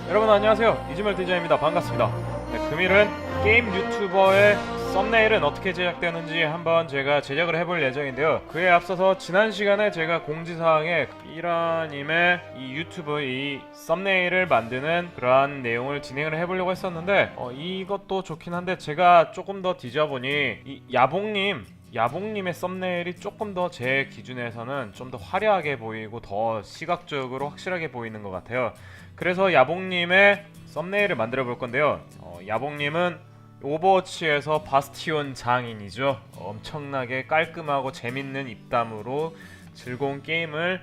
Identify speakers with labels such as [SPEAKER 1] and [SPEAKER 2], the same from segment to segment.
[SPEAKER 1] 여러분 안녕하세요, 이즈멀 디자인입니다. 반갑습니다. 네, 금일은 게임 유튜버의 썸네일은 어떻게 제작되는지 한번 제가 제작을 해볼 예정인데요. 그에 앞서서 지난 시간에 제가 공지사항에 이라님의 이 유튜브 이 썸네일을 만드는 그러한 내용을 진행을 해보려고 했었는데 이것도 좋긴 한데 제가 조금 더 뒤져보니 이 야봉님의 썸네일이 조금 더 제 기준에서는 좀 더 화려하게 보이고 더 시각적으로 확실하게 보이는 것 같아요. 그래서 야봉님의 썸네일을 만들어 볼 건데요. 야봉님은 오버워치에서 바스티온 장인이죠. 엄청나게 깔끔하고 재밌는 입담으로 즐거운 게임을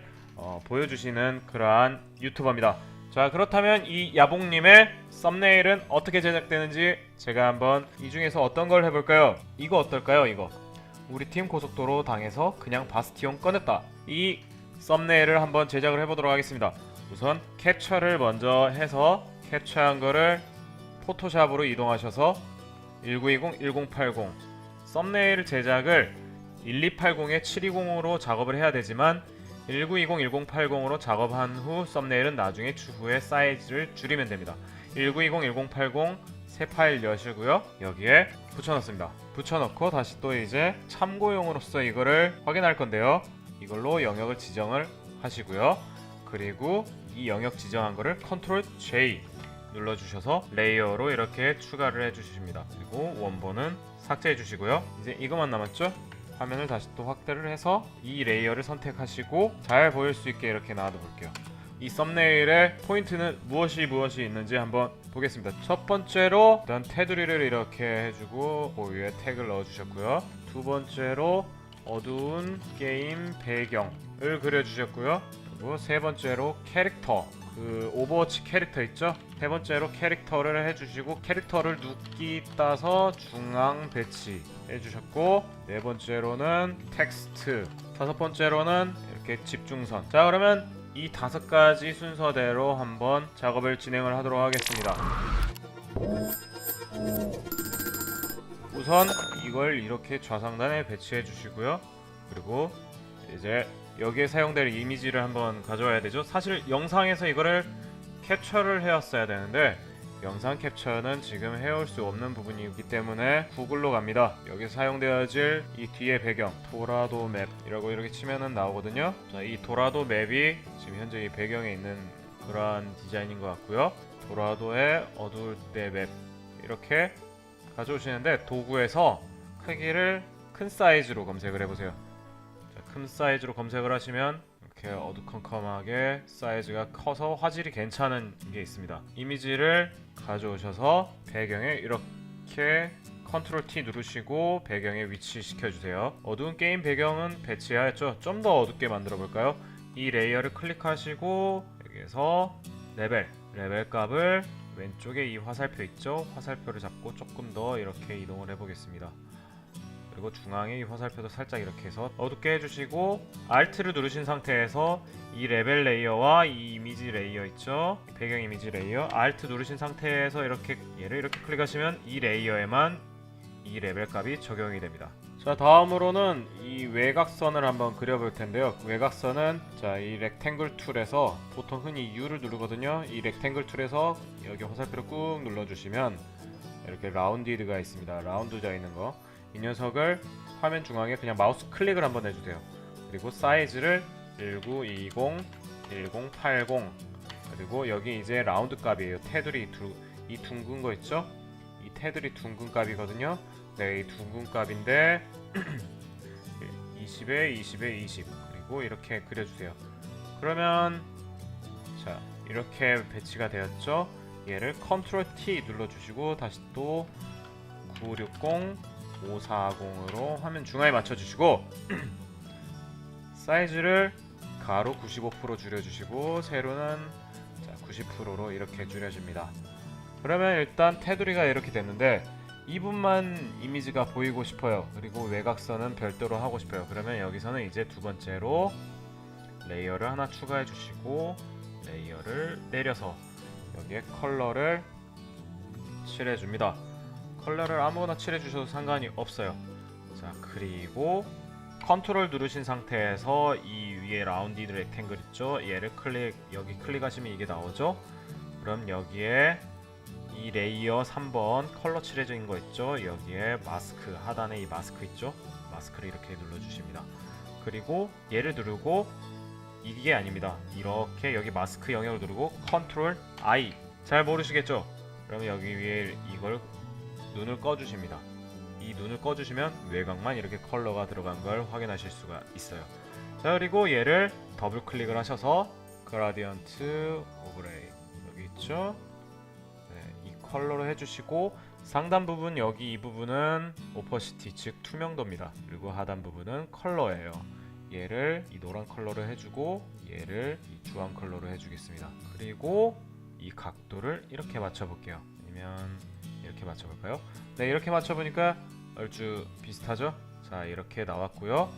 [SPEAKER 1] 보여주시는 그러한 유튜버입니다. 자, 그렇다면 이 야봉님의 썸네일은 어떻게 제작되는지 제가 한번 이 중에서 어떤 걸 해볼까요? 이거 어떨까요? 이거 우리 팀 고속도로 당해서 그냥 바스티온 꺼냈다. 이 썸네일을 한번 제작을 해보도록 하겠습니다. 우선 캡처를 먼저 해서 캡처한 거를 포토샵으로 이동하셔서 1920, 1080 썸네일 제작을 1280에 720으로 작업을 해야 되지만 1920, 1080으로 작업한 후 썸네일은 나중에 추후에 사이즈를 줄이면 됩니다. 1920, 1080 새 파일 여시고요. 여기에 붙여넣습니다. 붙여넣고 다시 또 이제 참고용으로서 이거를 확인할 건데요. 이걸로 영역을 지정을 하시고요. 그리고 이 영역 지정한 거를 컨트롤 J 눌러주셔서 레이어로 이렇게 추가를 해주십니다. 그리고 원본은 삭제해 주시고요. 이제 이것만 남았죠? 화면을 다시 또 확대를 해서 이 레이어를 선택하시고 잘 보일 수 있게 이렇게 놔둬 볼게요. 이 썸네일의 포인트는 무엇이 있는지 한번 보겠습니다. 첫 번째로 일단 테두리를 이렇게 해주고 그 위에 태그를 넣어주셨고요. 두 번째로 어두운 게임 배경을 그려주셨고요. 그리고 세 번째로 캐릭터, 그 오버워치 캐릭터 있죠? 세 번째로 캐릭터를 해주시고 캐릭터를 눕기 따서 중앙 배치 해주셨고, 네 번째로는 텍스트, 다섯 번째로는 이렇게 집중선. 자, 그러면 이 다섯 가지 순서대로 한번 작업을 진행을 하도록 하겠습니다. 우선 이걸 이렇게 좌상단에 배치해 주시고요. 그리고 이제 여기에 사용될 이미지를 한번 가져와야 되죠. 사실 영상에서 이거를 캡처를 해왔어야 되는데 영상 캡처는 지금 해올 수 없는 부분이기 때문에 구글로 갑니다. 여기 사용되어질 이 뒤에 배경 도라도 맵이라고 이렇게 치면은 나오거든요. 자, 이 도라도 맵이 지금 현재 이 배경에 있는 그러한 디자인인 것 같고요. 도라도의 어두울 때 맵 이렇게 가져오시는데 도구에서 크기를 큰 사이즈로 검색을 해보세요. 자, 큰 사이즈로 검색을 하시면 이렇게 어두컴컴하게 사이즈가 커서 화질이 괜찮은 게 있습니다. 이미지를 가져오셔서 배경에 이렇게 컨트롤 T 누르시고 배경에 위치시켜 주세요. 어두운 게임 배경은 배치하였죠. 좀 더 어둡게 만들어 볼까요? 이 레이어를 클릭하시고 여기에서 레벨 값을 왼쪽에 이 화살표 있죠? 화살표를 잡고 조금 더 이렇게 이동을 해보겠습니다. 그리고 중앙에 이 화살표도 살짝 이렇게 해서 어둡게 해주시고 Alt를 누르신 상태에서 이 레벨 레이어와 이 이미지 레이어 있죠? 배경 이미지 레이어 Alt 누르신 상태에서 이렇게 얘를 이렇게 클릭하시면 이 레이어에만 이 레벨 값이 적용이 됩니다. 자, 다음으로는 이 외곽선을 한번 그려볼 텐데요. 외곽선은 자, 이 렉탱글 툴에서 보통 흔히 U를 누르거든요. 이 렉탱글 툴에서 여기 화살표를 꾹 눌러주시면 이렇게 라운디드가 있습니다. 라운드자 있는 거. 이 녀석을 화면 중앙에 그냥 마우스 클릭을 한번 해주세요. 그리고 사이즈를 1920, 1080 그리고 여기 이제 라운드 값이에요. 테두리 이 둥근 거 있죠? 이 테두리 둥근 값이거든요. 네, 이 둥근 값인데 20에 20에 20 그리고 이렇게 그려주세요. 그러면 자, 이렇게 배치가 되었죠? 얘를 컨트롤 T 눌러주시고 다시 또 960 540으로 화면 중앙에 맞춰주시고 사이즈를 가로 95% 줄여주시고 세로는 90%로 이렇게 줄여줍니다. 그러면 일단 테두리가 이렇게 됐는데 이 부분만 이미지가 보이고 싶어요. 그리고 외곽선은 별도로 하고 싶어요. 그러면 여기서는 이제 두 번째로 레이어를 하나 추가해 주시고 레이어를 내려서 여기에 컬러를 칠해 줍니다. 컬러를 아무거나 칠해 주셔도 상관이 없어요. 자, 그리고 컨트롤 누르신 상태에서 이 위에 라운디드 렉탱글 있죠? 얘를 여기 클릭하시면 이게 나오죠? 그럼 여기에 이 레이어 3번 컬러 칠해진 거 있죠? 여기에 마스크 하단에 이 마스크 있죠? 마스크를 이렇게 눌러주십니다. 그리고 얘를 누르고 이게 아닙니다. 이렇게 여기 마스크 영역을 누르고 컨트롤 I. 잘 모르시겠죠? 그러면 여기 위에 이걸 눈을 꺼주십니다. 이 눈을 꺼주시면 외곽만 이렇게 컬러가 들어간 걸 확인하실 수가 있어요. 자, 그리고 얘를 더블 클릭을 하셔서 그라디언트 오브레이 여기 있죠? 네, 이 컬러로 해주시고 상단 부분 여기 이 부분은 오퍼시티 즉 투명도입니다. 그리고 하단 부분은 컬러예요. 얘를 이 노란 컬러로 해주고 얘를 이 주황 컬러로 해주겠습니다. 그리고 이 각도를 이렇게 맞춰볼게요. 아니면 이렇게 맞춰볼까요? 네, 이렇게 맞춰보니까 얼추 비슷하죠? 자, 이렇게 나왔고요.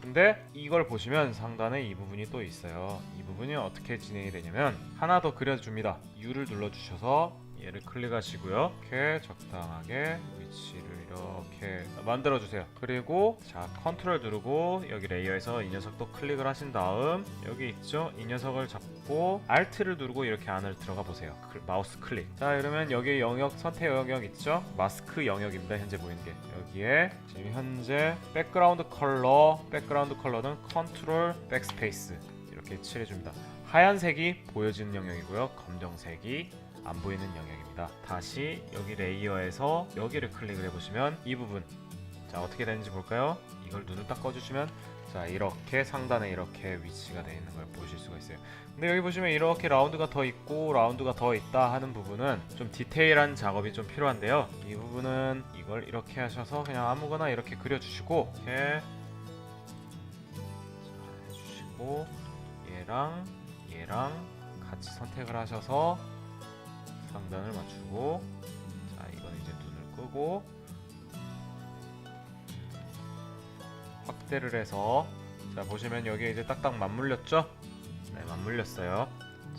[SPEAKER 1] 근데 이걸 보시면 상단에 이 부분이 또 있어요. 이 부분이 어떻게 진행이 되냐면 하나 더 그려줍니다. U를 눌러주셔서 얘를 클릭하시고요. 이렇게 적당하게 위치를 이렇게 만들어주세요. 그리고 자, 컨트롤 누르고 여기 레이어에서 이 녀석도 클릭을 하신 다음 여기 있죠? 이 녀석을 잡고 Alt를 누르고 이렇게 안을 들어가 보세요. 마우스 클릭. 자, 이러면 여기 영역 선택 영역 있죠? 마스크 영역입니다. 현재 보이는 게 여기에 지금 현재 백그라운드 컬러는 컨트롤 백스페이스 이렇게 칠해줍니다. 하얀색이 보여지는 영역이고요. 검정색이 안 보이는 영역입니다. 다시 여기 레이어에서 여기를 클릭을 해보시면 이 부분 자 어떻게 되는지 볼까요? 이걸 눈을 딱 꺼주시면 자 이렇게 상단에 이렇게 위치가 되어 있는 걸 보실 수가 있어요. 근데 여기 보시면 이렇게 라운드가 더 있고 라운드가 더 있다 하는 부분은 좀 디테일한 작업이 좀 필요한데요. 이 부분은 이걸 이렇게 하셔서 그냥 아무거나 이렇게 그려주시고 이렇게 자, 해주시고 얘랑 같이 선택을 하셔서 상단을 맞추고 자 이건 이제 눈을 끄고 확대를 해서 자 보시면 여기에 이제 딱딱 맞물렸죠? 네, 맞물렸어요.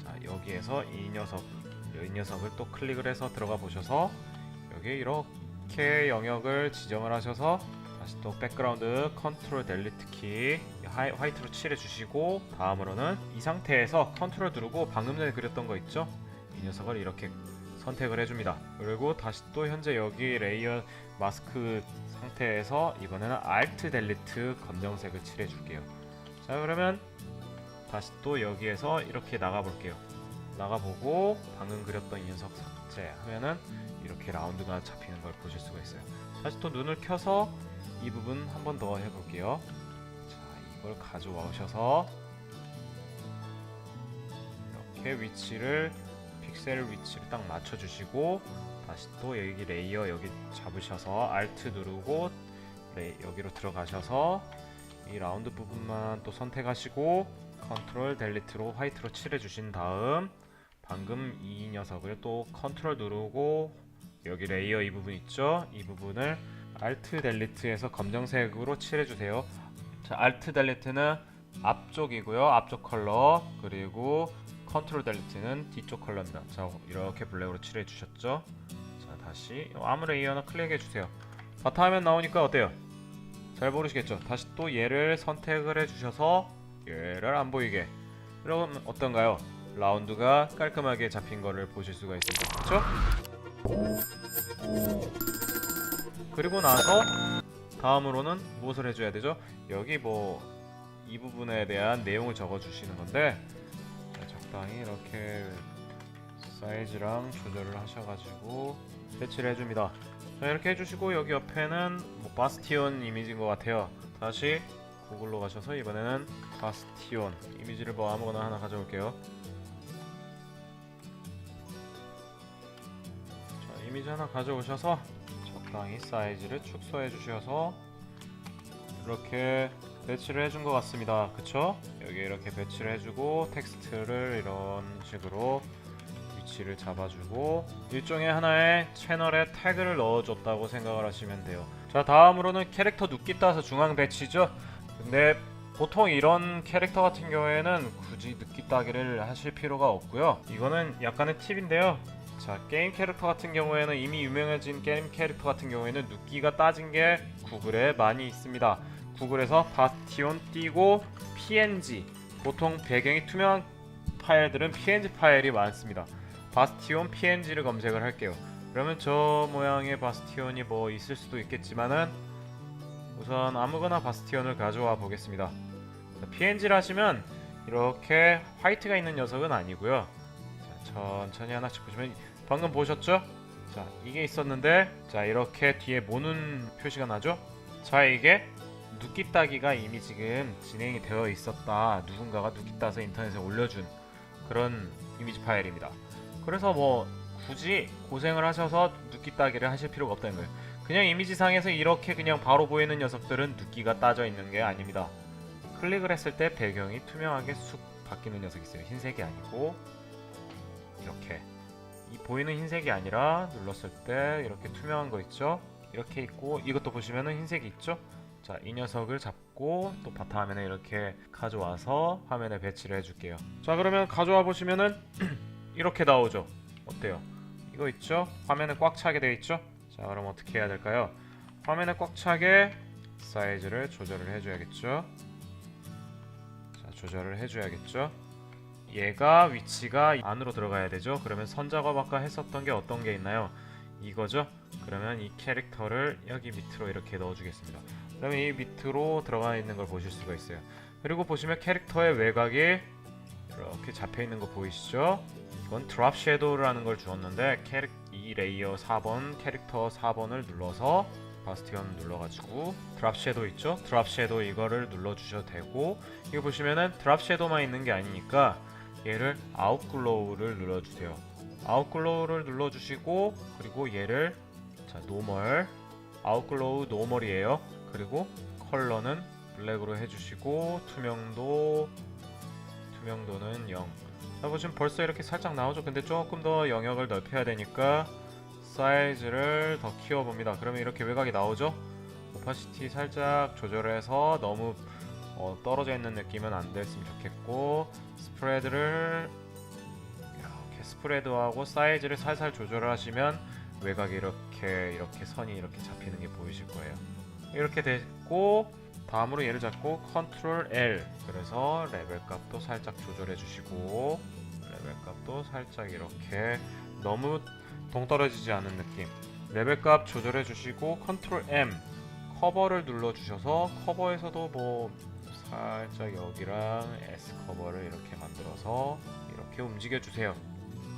[SPEAKER 1] 자 여기에서 이 녀석을 또 클릭을 해서 들어가 보셔서 여기 이렇게 영역을 지정을 하셔서 다시 또 백그라운드 컨트롤 델리트 키 화이트로 칠해 주시고 다음으로는 이 상태에서 컨트롤 누르고 방금 전에 그렸던 거 있죠? 이 녀석을 이렇게 선택을 해줍니다. 그리고 다시 또 현재 여기 레이어 마스크 상태에서 이번에는 Alt 델리트 검정색을 칠해 줄게요. 자 그러면 다시 또 여기에서 이렇게 나가 볼게요. 나가보고 방금 그렸던 이 녀석 삭제하면은 이렇게 라운드가 잡히는 걸 보실 수가 있어요. 다시 또 눈을 켜서 이 부분 한 번 더 해볼게요. 자 이걸 가져오셔서 이렇게 픽셀 위치를 딱 맞춰주시고 다시 또 여기 레이어 여기 잡으셔서 Alt 누르고 여기로 들어가셔서 이 라운드 부분만 또 선택하시고 컨트롤 델리트로 화이트로 칠해주신 다음 방금 이 녀석을 또 컨트롤 누르고 여기 레이어 이 부분 있죠? 이 부분을 Alt 델리트에서 검정색으로 칠해주세요. 자, Alt 델리트는 앞쪽이고요. 앞쪽 컬러 그리고 컨트롤 델리트는 뒤쪽 컬러입니다. 자 이렇게 블랙으로 칠해 주셨죠? 자 다시 아무 레이어나 클릭해 주세요. 바탕화면 나오니까 어때요? 잘 모르시겠죠? 다시 또 얘를 선택을 해 주셔서 얘를 안 보이게 그러면 어떤가요? 라운드가 깔끔하게 잡힌 거를 보실 수가 있습니다. 그렇죠? 그리고 나서 다음으로는 무엇을 해줘야 되죠? 여기 뭐 이 부분에 대한 내용을 적어 주시는 건데 적당히 이렇게 사이즈랑 조절을 하셔가지고 배치를 해줍니다. 자 이렇게 해주시고 여기 옆에는 뭐 바스티온 이미지인 것 같아요. 다시 구글로 가셔서 이번에는 바스티온 이미지를 뭐 아무거나 하나 가져올게요. 자 이미지 하나 가져오셔서 적당히 사이즈를 축소해 주셔서 이렇게 배치를 해준 것 같습니다. 그쵸? 여기 이렇게 배치를 해주고 텍스트를 이런 식으로 위치를 잡아주고 일종의 하나의 채널에 태그를 넣어줬다고 생각을 하시면 돼요. 자 다음으로는 캐릭터 눕기 따서 중앙 배치죠. 근데 보통 이런 캐릭터 같은 경우에는 굳이 눕기 따기를 하실 필요가 없고요. 이거는 약간의 팁인데요. 자, 게임 캐릭터 같은 경우에는 이미 유명해진 게임 캐릭터 같은 경우에는 눕기가 따진 게 구글에 많이 있습니다. 구글에서 바스티온 띄고 PNG, 보통 배경이 투명한 파일들은 PNG 파일이 많습니다. 바스티온 PNG를 검색을 할게요. 그러면 저 모양의 바스티온이 뭐 있을 수도 있겠지만은 우선 아무거나 바스티온을 가져와 보겠습니다. PNG를 하시면 이렇게 화이트가 있는 녀석은 아니고요. 자, 천천히 하나씩 보시면 방금 보셨죠? 자, 이게 있었는데 자, 이렇게 뒤에 모눈 표시가 나죠? 자, 이게 눕기 따기가 이미 지금 진행이 되어 있었다. 누군가가 눕기 따서 인터넷에 올려준 그런 이미지 파일입니다. 그래서 뭐 굳이 고생을 하셔서 눕기 따기를 하실 필요가 없다는 거예요. 그냥 이미지상에서 이렇게 그냥 바로 보이는 녀석들은 눕기가 따져 있는 게 아닙니다. 클릭을 했을 때 배경이 투명하게 쑥 바뀌는 녀석이 있어요. 흰색이 아니고 이렇게 이 보이는 흰색이 아니라 눌렀을 때 이렇게 투명한 거 있죠? 이렇게 있고 이것도 보시면은 흰색이 있죠? 자, 이 녀석을 잡고 또 바탕화면에 이렇게 가져와서 화면에 배치를 해줄게요. 자, 그러면 가져와 보시면은 이렇게 나오죠? 어때요? 이거 있죠? 화면에 꽉 차게 되어 있죠? 자, 그럼 어떻게 해야 될까요? 화면에 꽉 차게 사이즈를 조절을 해줘야겠죠? 자, 조절을 해줘야겠죠? 얘가 위치가 안으로 들어가야 되죠? 그러면 선작업 아까 했었던 게 어떤 게 있나요? 이거죠? 그러면 이 캐릭터를 여기 밑으로 이렇게 넣어주겠습니다. 그러면 이 밑으로 들어가 있는 걸 보실 수가 있어요. 그리고 보시면 캐릭터의 외곽이 이렇게 잡혀 있는 거 보이시죠? 이건 드랍 섀도우라는 걸 주었는데 이 레이어 4번 캐릭터 4번을 눌러서 바스티온 눌러가지고 드랍 섀도우 있죠? 드랍 섀도우 이거를 눌러주셔도 되고 이거 보시면은 드랍 섀도우만 있는 게 아니니까 얘를 아웃글로우를 눌러주세요. 아웃글로우를 눌러주시고 그리고 얘를 자 노멀 아웃글로우 노멀이에요. 그리고 컬러는 블랙으로 해주시고 투명도는 0. 자, 보시면 벌써 이렇게 살짝 나오죠. 근데 조금 더 영역을 넓혀야 되니까 사이즈를 더 키워봅니다. 그러면 이렇게 외곽이 나오죠. 오파시티 살짝 조절해서 너무 떨어져 있는 느낌은 안 됐으면 좋겠고 스프레드를 이렇게 스프레드하고 사이즈를 살살 조절을 하시면 외곽이 이렇게 선이 이렇게 잡히는 게 보이실 거예요. 이렇게 됐고 다음으로 얘를 잡고 컨트롤 L 그래서 레벨 값도 살짝 조절해 주시고 레벨 값도 살짝 이렇게 너무 동떨어지지 않은 느낌 레벨 값 조절해 주시고 컨트롤 M 커버를 눌러 주셔서 커버에서도 뭐 살짝 여기랑 S 커버를 이렇게 만들어서 이렇게 움직여 주세요.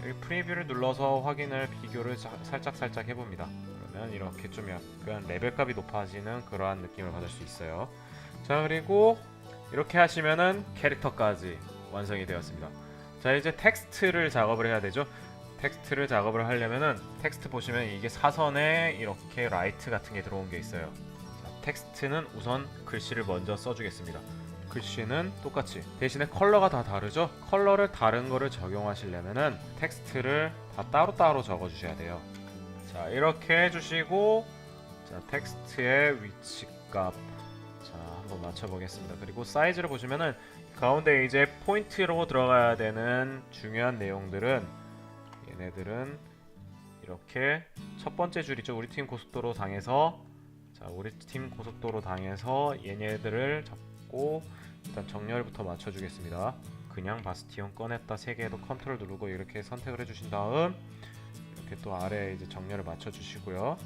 [SPEAKER 1] 여기 프리뷰를 눌러서 확인을 비교를 살짝 해봅니다. 그러면 이렇게 좀 약간 레벨 값이 높아지는 그러한 느낌을 받을 수 있어요. 자, 그리고 이렇게 하시면은 캐릭터까지 완성이 되었습니다. 자, 이제 텍스트를 작업을 해야 되죠. 텍스트를 작업을 하려면은 텍스트 보시면 이게 사선에 이렇게 라이트 같은 게 들어온 게 있어요. 자, 텍스트는 우선 글씨를 먼저 써주겠습니다. 글씨는 똑같이 대신에 컬러가 다 다르죠. 컬러를 다른 거를 적용하시려면은 텍스트를 다 따로따로 적어주셔야 돼요. 자, 이렇게 해주시고 자, 텍스트의 위치값 자, 한번 맞춰보겠습니다. 그리고 사이즈를 보시면은 가운데 이제 포인트로 들어가야 되는 중요한 내용들은 얘네들은 이렇게 첫 번째 줄이죠. 우리 팀 고속도로 당해서 자, 우리 팀 고속도로 당해서 얘네들을 잡고 일단 정렬부터 맞춰주겠습니다. 그냥 바스티온 꺼냈다 3개에도 컨트롤 누르고 이렇게 선택을 해주신 다음 이렇게 또 아래에 이제 정렬을 맞춰주시고요.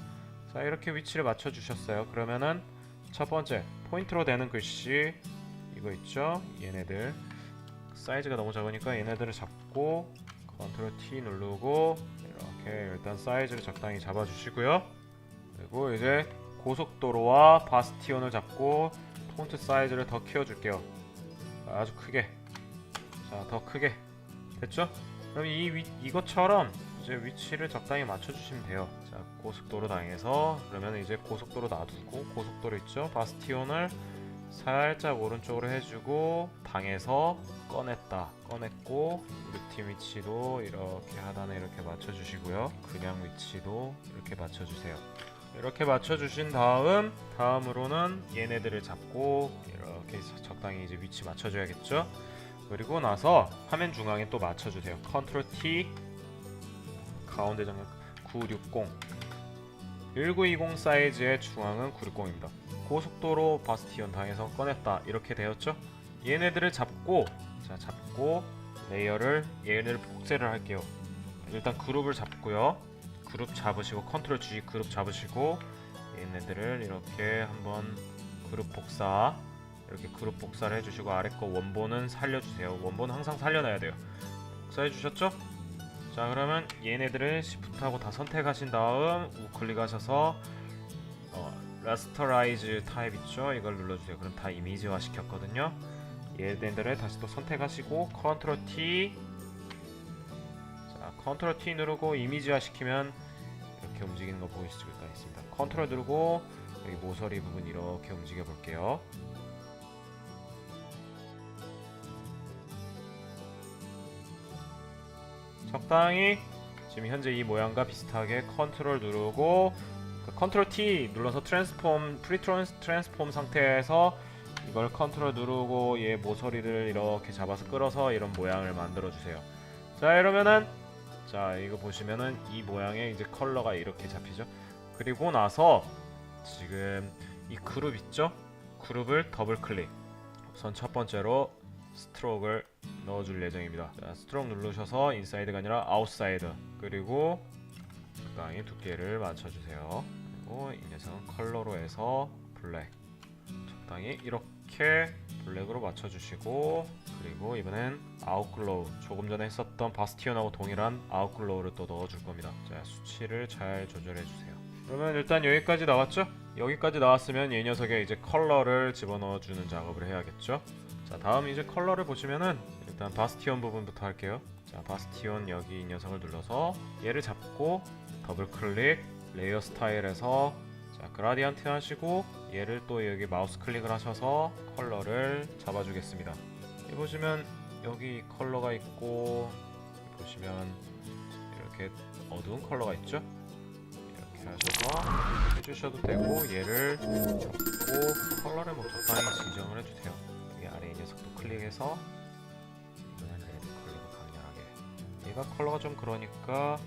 [SPEAKER 1] 자, 이렇게 위치를 맞춰주셨어요. 그러면은 첫 번째 포인트로 되는 글씨 이거 있죠? 얘네들 사이즈가 너무 작으니까 얘네들을 잡고 컨트롤 T 누르고 이렇게 일단 사이즈를 적당히 잡아주시고요. 그리고 이제 고속도로와 바스티온을 잡고 폰트 사이즈를 더 키워줄게요. 아주 크게. 자, 더 크게. 됐죠? 그럼 이것처럼 이제 위치를 적당히 맞춰주시면 돼요. 자, 고속도로 당해서 그러면 이제 고속도로 놔두고 고속도로 있죠? 바스티온을 살짝 오른쪽으로 해주고 당해서 꺼냈고 우리 팀 위치도 이렇게 하단에 이렇게 맞춰주시고요. 그냥 위치도 이렇게 맞춰주세요. 이렇게 맞춰주신 다음으로는 얘네들을 잡고 이렇게 적당히 이제 위치 맞춰줘야겠죠. 그리고 나서 화면 중앙에 또 맞춰주세요. 컨트롤 T 가운데 장력 960 1920 사이즈의 중앙은 960입니다. 고속도로 바스티온 당해서 꺼냈다 이렇게 되었죠. 얘네들을 잡고 레이어를 얘네를 복제를 할게요. 일단 그룹을 잡고요. 그룹 잡으시고 컨트롤 G 그룹 잡으시고 얘네들을 이렇게 한번 그룹 복사 이렇게 그룹 복사를 해주시고 아래 거 원본은 살려주세요. 원본은 항상 살려놔야 돼요. 복사해 주셨죠? 자 그러면 얘네들을 Shift하고 다 선택하신 다음 우클릭 하셔서 라스터라이즈 타입 있죠? 이걸 눌러주세요. 그럼 다 이미지화 시켰거든요. 얘네들을 다시 또 선택하시고 컨트롤 T 자 컨트롤 T 누르고 이미지화 시키면 이렇게 움직이는 거 보실 수가 있습니다. 컨트롤 누르고 여기 모서리 부분 이렇게 움직여 볼게요. 적당히 지금 현재 이 모양과 비슷하게 컨트롤 누르고 컨트롤 T 눌러서 트랜스폼 프리 트랜스폼 상태에서 이걸 컨트롤 누르고 얘 모서리를 이렇게 잡아서 끌어서 이런 모양을 만들어 주세요. 자 이러면은 자 이거 보시면은 이 모양의 이제 컬러가 이렇게 잡히죠. 그리고 나서 지금 이 그룹 있죠? 그룹을 더블 클릭. 우선 첫 번째로 스트로크를 넣어줄 예정입니다. 자, 스트로크 누르셔서 인사이드가 아니라 아웃사이드. 그리고 적당히 두께를 맞춰주세요. 그리고 이 녀석은 컬러로 해서 블랙. 적당히 이렇게 블랙으로 맞춰주시고 그리고 이번엔 아웃글로우 조금 전에 했었던 바스티온하고 동일한 아웃글로우를 또 넣어줄 겁니다. 자 수치를 잘 조절해주세요. 그러면 일단 여기까지 나왔죠? 여기까지 나왔으면 이 녀석에 이제 컬러를 집어넣어주는 작업을 해야겠죠? 자 다음 이제 컬러를 보시면은 일단 바스티온 부분부터 할게요. 자 바스티온 여기 이 녀석을 눌러서 얘를 잡고 더블 클릭 레이어 스타일에서 자 그라디언트 하시고 얘를 또 여기 마우스 클릭을 하셔서 컬러를 잡아주겠습니다. 여기 보시면 여기 컬러가 있고 보시면 이렇게 어두운 컬러가 있죠? 이렇게 하셔서 해주셔도 되고 얘를 잡고 컬러를 뭐 적당히 지정을 해주세요. 여기 아래 이 녀석도 클릭해서 이번엔 레드 컬러로 강렬하게 얘가 컬러가 좀 그러니까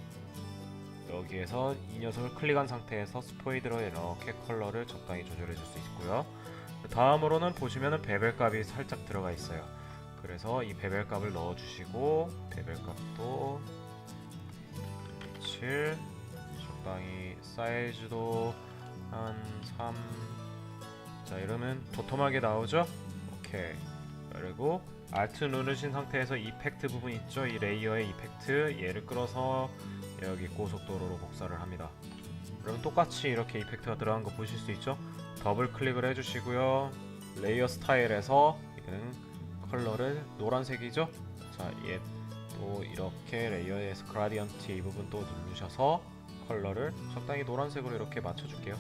[SPEAKER 1] 여기에서 이 녀석을 클릭한 상태에서 스포이드로 이렇게 컬러를 적당히 조절해 줄 수 있고요. 다음으로는 보시면은 베벨 값이 살짝 들어가 있어요. 그래서 이 베벨 값을 넣어 주시고 베벨 값도 7 적당히 사이즈도 한 3 자 이러면 도톰하게 나오죠? 오케이. 그리고 Alt 누르신 상태에서 이펙트 부분 있죠? 이 레이어의 이펙트 얘를 끌어서 여기 고속도로로 복사를 합니다. 그럼 똑같이 이렇게 이펙트가 들어간 거 보실 수 있죠? 더블 클릭을 해주시고요. 레이어 스타일에서 얘는 컬러를 노란색이죠? 자, 얘 또 이렇게 레이어에서 그라디언트 이 부분 또 누르셔서 컬러를 적당히 노란색으로 이렇게 맞춰줄게요.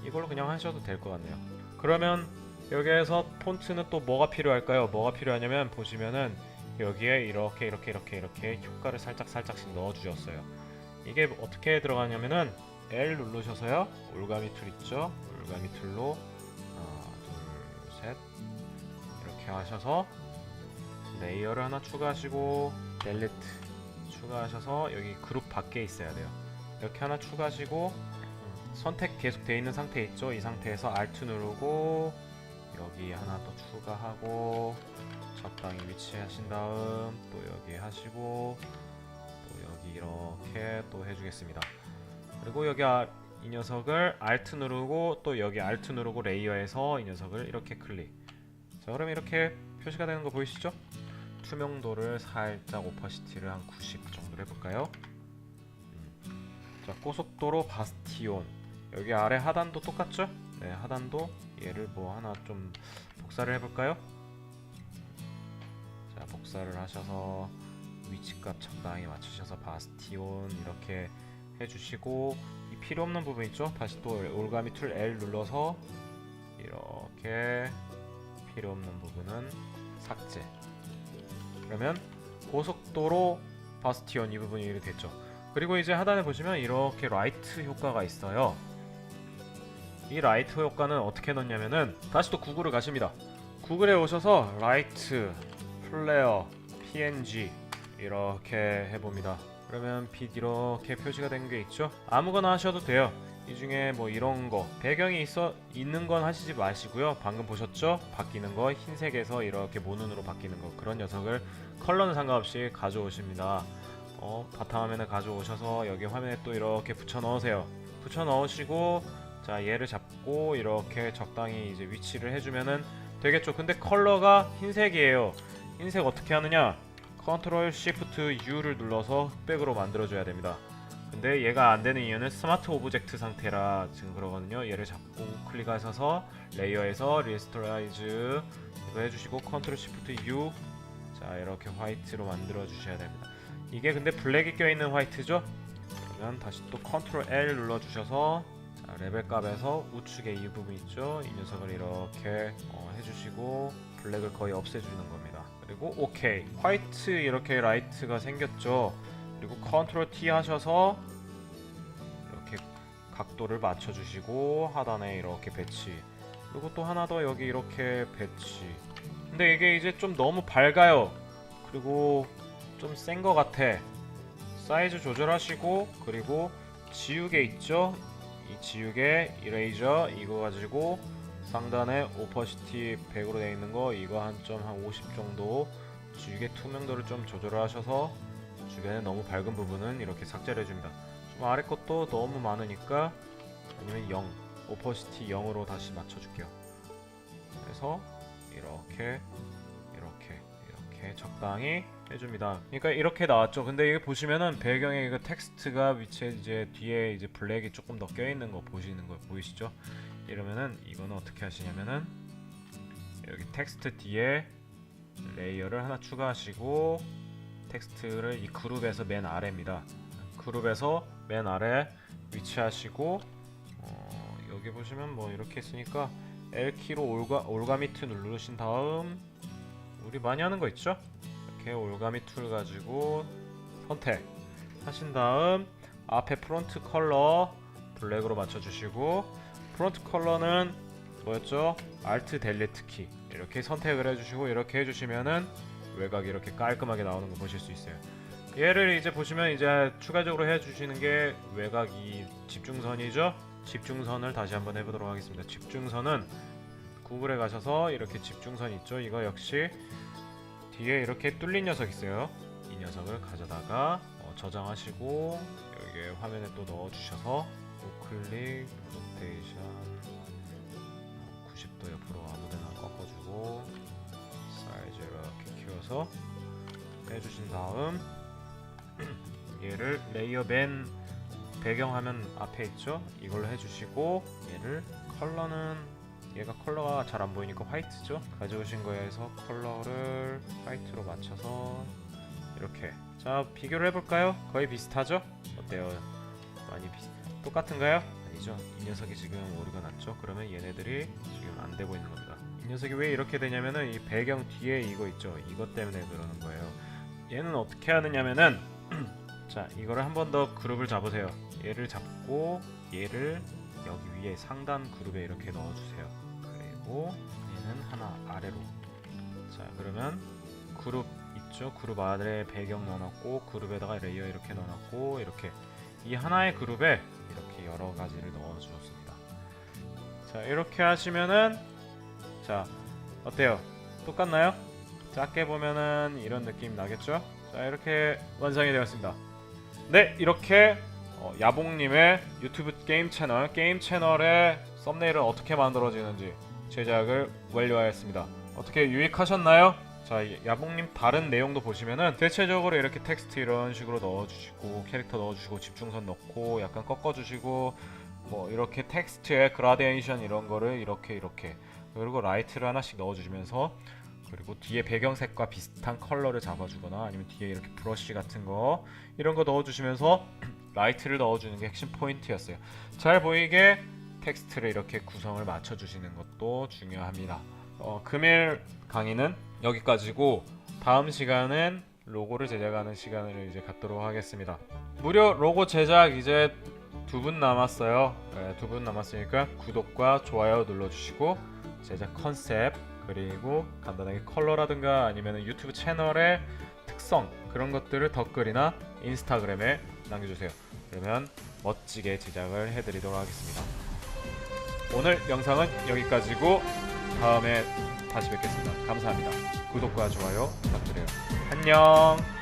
[SPEAKER 1] 이걸로 그냥 하셔도 될 것 같네요. 그러면 여기에서 폰트는 또 뭐가 필요할까요? 뭐가 필요하냐면 보시면은 여기에 이렇게 효과를 살짝씩 넣어주셨어요. 이게 어떻게 들어가냐면은 L 누르셔서요. 올가미 툴 있죠? 올가미 툴로 하나, 둘, 셋 이렇게 하셔서 레이어를 하나 추가하시고 델리트 추가하셔서 여기 그룹 밖에 있어야 돼요. 이렇게 하나 추가하시고 선택 계속 되어 있는 상태 있죠? 이 상태에서 Alt 누르고 여기 하나 또 추가하고 적당히 위치하신 다음 또 여기 하시고 또 여기 이렇게 또 해주겠습니다. 그리고 여기 이 녀석을 Alt 누르고 또 여기 Alt 누르고 레이어에서 이 녀석을 이렇게 클릭. 자 그럼 이렇게 표시가 되는 거 보이시죠? 투명도를 살짝 오퍼시티를 한 90 정도로 해볼까요? 자 고속도로 바스티온 여기 아래 하단도 똑같죠? 네 하단도 얘를 뭐 하나 좀 복사를 해볼까요? 자 복사를 하셔서 위치값 적당히 맞추셔서 바스티온 이렇게 해주시고 이 필요없는 부분 있죠? 다시 또 올가미 툴 L 눌러서 이렇게 필요없는 부분은 삭제. 그러면 고속도로 바스티온 이 부분이 이렇게 됐죠. 그리고 이제 하단에 보시면 이렇게 라이트 효과가 있어요. 이 라이트 효과는 어떻게 넣냐면은 다시 또 구글을 가십니다. 구글에 오셔서 라이트 플레어 png 이렇게 해봅니다. 그러면 빛 이렇게 표시가 된 게 있죠. 아무거나 하셔도 돼요. 이 중에 뭐 이런 거 배경이 있는 건 하시지 마시고요. 방금 보셨죠? 바뀌는 거 흰색에서 이렇게 모눈으로 바뀌는 거, 그런 녀석을 컬러는 상관없이 가져오십니다. 바탕화면에 가져오셔서 여기 화면에 또 이렇게 붙여 넣으세요. 붙여 넣으시고, 자 얘를 잡고 이렇게 적당히 이제 위치를 해주면은 되겠죠. 근데 컬러가 흰색이에요. 흰색 어떻게 하느냐? 컨트롤 쉬프트 U를 눌러서 흑백으로 만들어줘야 됩니다. 근데 얘가 안되는 이유는 스마트 오브젝트 상태라 지금 그러거든요. 얘를 잡고 클릭하셔서 레이어에서 리스토라이즈 이거 해주시고 컨트롤 쉬프트 U, 자 이렇게 화이트로 만들어 주셔야 됩니다. 이게 근데 블랙이 껴있는 화이트죠? 그러면 다시 또 컨트롤 L 눌러주셔서, 자 레벨 값에서 우측에 이 부분 있죠? 이 녀석을 이렇게 해주시고 블랙을 거의 없애주는 겁니다. 그리고 오케이, 화이트 이렇게 라이트가 생겼죠? 그리고 컨트롤 T 하셔서 이렇게 각도를 맞춰주시고 하단에 이렇게 배치, 그리고 또 하나 더 여기 이렇게 배치. 근데 이게 이제 좀 너무 밝아요. 그리고 좀 센 거 같아. 사이즈 조절하시고, 그리고 지우개 있죠? 이 지우개 이레이저 이거 가지고 상단에 오퍼시티 100으로 되어 있는 거 이거 한 50 정도, 지우개 투명도를 좀 조절을 하셔서 주변에 너무 밝은 부분은 이렇게 삭제를 해줍니다. 좀 아래 것도 너무 많으니까 아니면 0, 오퍼시티 0으로 다시 맞춰줄게요. 그래서 이렇게 적당히 해줍니다. 그러니까 이렇게 나왔죠. 근데 이게 보시면은 배경에 이거 텍스트가 위치에 이제 뒤에 이제 블랙이 조금 더 껴있는 거 보시는 거 보이시죠? 이러면은 이거는 어떻게 하시냐면은 여기 텍스트 뒤에 레이어를 하나 추가하시고 텍스트를 이 그룹에서 맨 아래입니다. 그룹에서 맨 아래 위치하시고 여기 보시면 뭐 이렇게 있으니까 L키로 올가미 툴 누르신 다음 우리 많이 하는 거 있죠? 이렇게 올가미 툴 가지고 선택 하신 다음 앞에 프론트 컬러 블랙으로 맞춰주시고, 프론트 컬러는 뭐였죠? Alt 델리트 키 이렇게 선택을 해주시고 이렇게 해주시면은 외곽이 이렇게 깔끔하게 나오는 거 보실 수 있어요. 얘를 이제 보시면 이제 추가적으로 해주시는 게 외곽 이 집중선이죠? 집중선을 다시 한번 해보도록 하겠습니다. 집중선은 구글에 가셔서 이렇게 집중선 있죠? 이거 역시 뒤에 이렇게 뚫린 녀석 있어요. 이 녀석을 가져다가 저장하시고 여기 화면에 또 넣어주셔서 우클릭 로테이션 90도 옆으로 아무데나 꺾어주고 사이즈 이렇게 키워서 빼주신 다음 얘를 레이어 맨 배경화면 앞에 있죠? 이걸로 해주시고 얘를 컬러는 얘가 컬러가 잘 안 보이니까 화이트죠? 가져오신 거에서 컬러를 화이트로 맞춰서 이렇게, 자 비교를 해볼까요? 거의 비슷하죠? 어때요? 많이 똑같은가요? 아니죠? 이 녀석이 지금 오류가 났죠? 그러면 얘네들이 지금 안 되고 있는 겁니다. 이 녀석이 왜 이렇게 되냐면은 이 배경 뒤에 이거 있죠? 이것 때문에 그러는 거예요. 얘는 어떻게 하느냐면은 자 이거를 한 번 더 그룹을 잡으세요. 얘를 잡고 얘를 여기 위에 상단 그룹에 이렇게 넣어주세요. 그리고 얘는 하나 아래로, 자 그러면 그룹 있죠? 그룹 아래 배경 넣어놨고 그룹에다가 레이어 이렇게 넣어놨고 이렇게 이 하나의 그룹에 이렇게 여러 가지를 넣어주었습니다. 자 이렇게 하시면은 자 어때요? 똑같나요? 작게 보면은 이런 느낌 나겠죠? 자 이렇게 완성이 되었습니다. 네 이렇게 야봉님의 유튜브 게임 채널의 썸네일은 어떻게 만들어지는지 제작을 완료하였습니다. 어떻게 유익하셨나요? 자 야봉님 다른 내용도 보시면은 대체적으로 이렇게 텍스트 이런 식으로 넣어주시고 캐릭터 넣어주시고 집중선 넣고 약간 꺾어주시고 뭐 이렇게 텍스트에 그라데이션 이런 거를 이렇게 그리고 라이트를 하나씩 넣어주시면서 그리고 뒤에 배경색과 비슷한 컬러를 잡아주거나 아니면 뒤에 이렇게 브러쉬 같은 거 이런 거 넣어주시면서 라이트를 넣어주는 게 핵심 포인트였어요. 잘 보이게 텍스트를 이렇게 구성을 맞춰주시는 것도 중요합니다. 금일 강의는 여기까지고 다음 시간은 로고를 제작하는 시간을 이제 갖도록 하겠습니다. 무료 로고 제작 이제 2분 남았어요. 네, 2분 남았으니까 구독과 좋아요 눌러주시고 제작 컨셉 그리고 간단하게 컬러라든가 아니면 유튜브 채널에 특성 그런 것들을 댓글이나 인스타그램에 남겨주세요. 그러면 멋지게 제작을 해드리도록 하겠습니다. 오늘 영상은 여기까지고 다음에 다시 뵙겠습니다. 감사합니다. 구독과 좋아요 부탁드려요. 안녕.